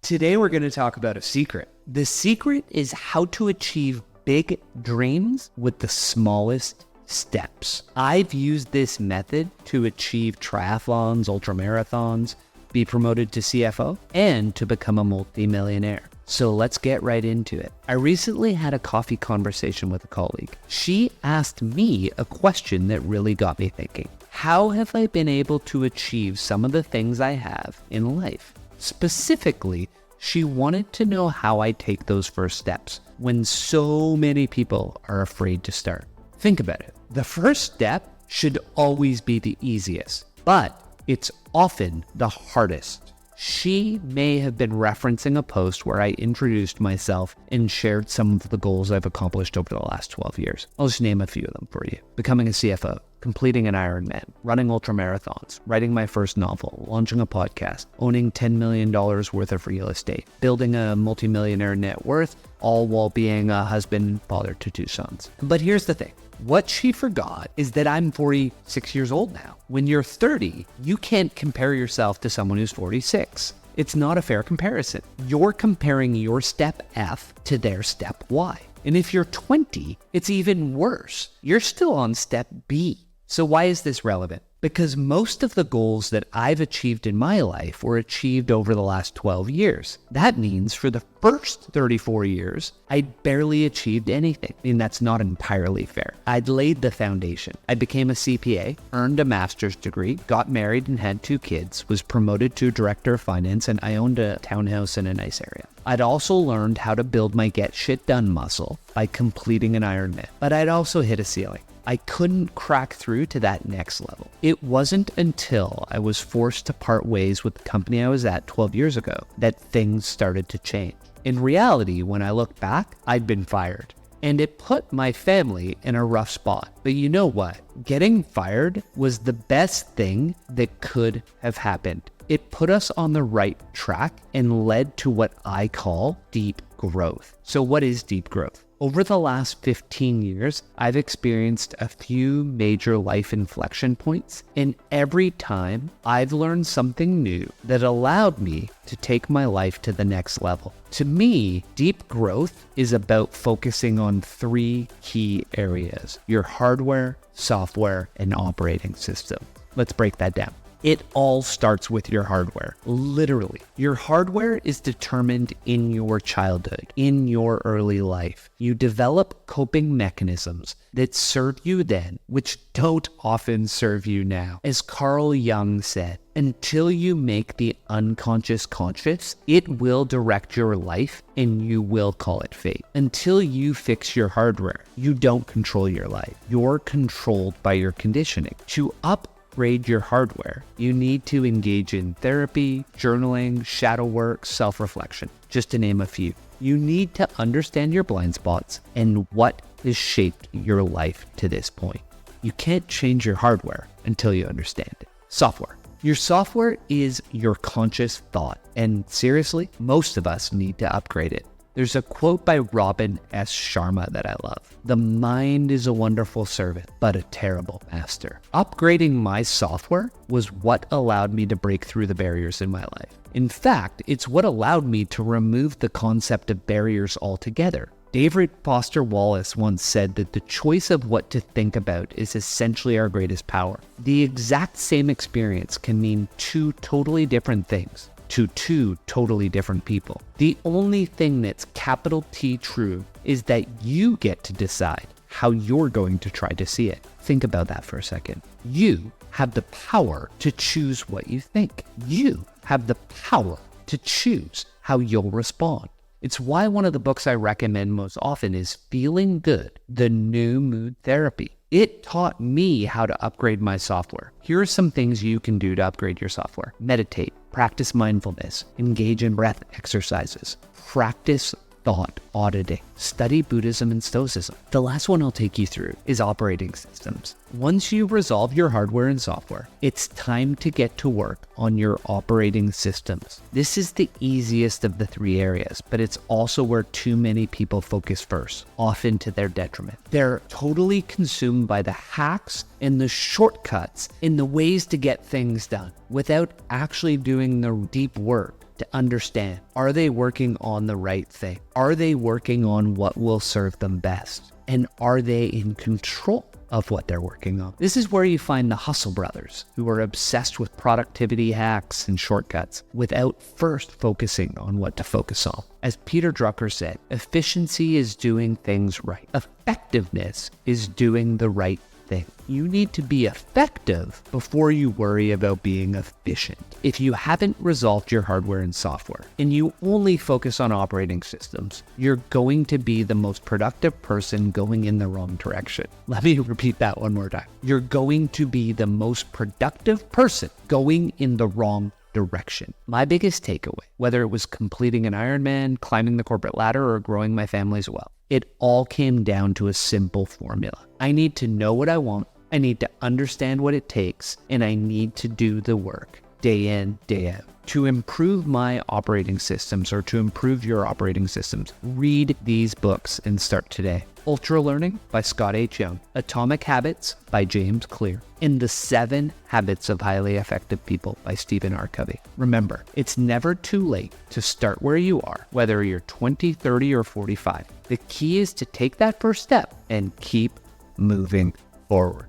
Today we're going to talk about a secret. The secret is how to achieve big dreams with the smallest steps. I've used this method to achieve triathlons, ultramarathons, be promoted to CFO, and to become a multimillionaire. So let's get right into it. I recently had a coffee conversation with a colleague. She asked me a question that really got me thinking. How have I been able to achieve some of the things I have in life? Specifically, she wanted to know how I take those first steps when so many people are afraid to start. Think about it. The first step should always be the easiest, but it's often the hardest. She may have been referencing a post where I introduced myself and shared some of the goals I've accomplished over the last 12 years. I'll just name a few of them for you. Becoming a CFO, completing an Ironman, running ultramarathons, writing my first novel, launching a podcast, owning $10 million worth of real estate, building a multimillionaire net worth, all while being a husband and father to 2 sons. But here's the thing. What she forgot is that I'm 46 years old now. When you're 30, you can't compare yourself to someone who's 46. It's not a fair comparison. You're comparing your step F to their step Y. And if you're 20, it's even worse. You're still on step B. So why is this relevant? Because most of the goals that I've achieved in my life were achieved over the last 12 years. That means for the first 34 years, I barely achieved anything. I mean, that's not entirely fair. I'd laid the foundation. I became a CPA, earned a master's degree, got married and had 2 kids, was promoted to director of finance, and I owned a townhouse in a nice area. I'd also learned how to build my get shit done muscle by completing an Ironman, but I'd also hit a ceiling. I couldn't crack through to that next level. It wasn't until I was forced to part ways with the company I was at 12 years ago that things started to change. In reality, when I look back, I'd been fired. And it put my family in a rough spot. But you know what? Getting fired was the best thing that could have happened. It put us on the right track and led to what I call deep growth. So what is deep growth? Over the last 15 years, I've experienced a few major life inflection points, and every time I've learned something new that allowed me to take my life to the next level. To me, deep growth is about focusing on 3 key areas: your hardware, software, and operating system. Let's break that down. It all starts with your hardware. Literally, your hardware is determined in your childhood, in your early life. You develop coping mechanisms that serve you then, which don't often serve you now. As Carl Jung said, until you make the unconscious conscious, it will direct your life and you will call it fate. Until you fix your hardware, you don't control your life. You're controlled by your conditioning. To upgrade your hardware, you need to engage in therapy, journaling, shadow work, self-reflection, just to name a few. You need to understand your blind spots and what has shaped your life to this point. You can't change your hardware until you understand it. Software. Your software is your conscious thought, and seriously, most of us need to upgrade it. There's a quote by Robin S. Sharma that I love. The mind is a wonderful servant, but a terrible master. Upgrading my software was what allowed me to break through the barriers in my life. In fact, it's what allowed me to remove the concept of barriers altogether. David Foster Wallace once said that the choice of what to think about is essentially our greatest power. The exact same experience can mean 2 totally different things to 2 totally different people. The only thing that's capital T true is that you get to decide how you're going to try to see it. Think about that for a second. You have the power to choose what you think. You have the power to choose how you'll respond. It's why one of the books I recommend most often is Feeling Good, The New Mood Therapy. It taught me how to upgrade my software. Here are some things you can do to upgrade your software. Meditate, practice mindfulness, engage in breath exercises, practice thought auditing, study Buddhism and Stoicism. The last one I'll take you through is operating systems. Once you resolve your hardware and software, it's time to get to work on your operating systems. This is the easiest of the 3 areas, but it's also where too many people focus first, often to their detriment. They're totally consumed by the hacks and the shortcuts and the ways to get things done without actually doing the deep work to understand, are they working on the right thing? Are they working on what will serve them best? And are they in control of what they're working on? This is where you find the hustle brothers who are obsessed with productivity hacks and shortcuts without first focusing on what to focus on. As Peter Drucker said, efficiency is doing things right. Effectiveness is doing the right thing. You need to be effective before you worry about being efficient. If you haven't resolved your hardware and software, and you only focus on operating systems, you're going to be the most productive person going in the wrong direction. Let me repeat that one more time. You're going to be the most productive person going in the wrong direction. My biggest takeaway, whether it was completing an Ironman, climbing the corporate ladder, or growing my family's wealth, it all came down to a simple formula. I need to know what I want, I need to understand what it takes, and I need to do the work day in, day out. To improve my operating systems, or to improve your operating systems, read these books and start today. Ultra Learning by Scott H. Young, Atomic Habits by James Clear, and The 7 Habits of Highly Effective People by Stephen R. Covey. Remember, it's never too late to start where you are, whether you're 20, 30, or 45. The key is to take that first step and keep moving forward.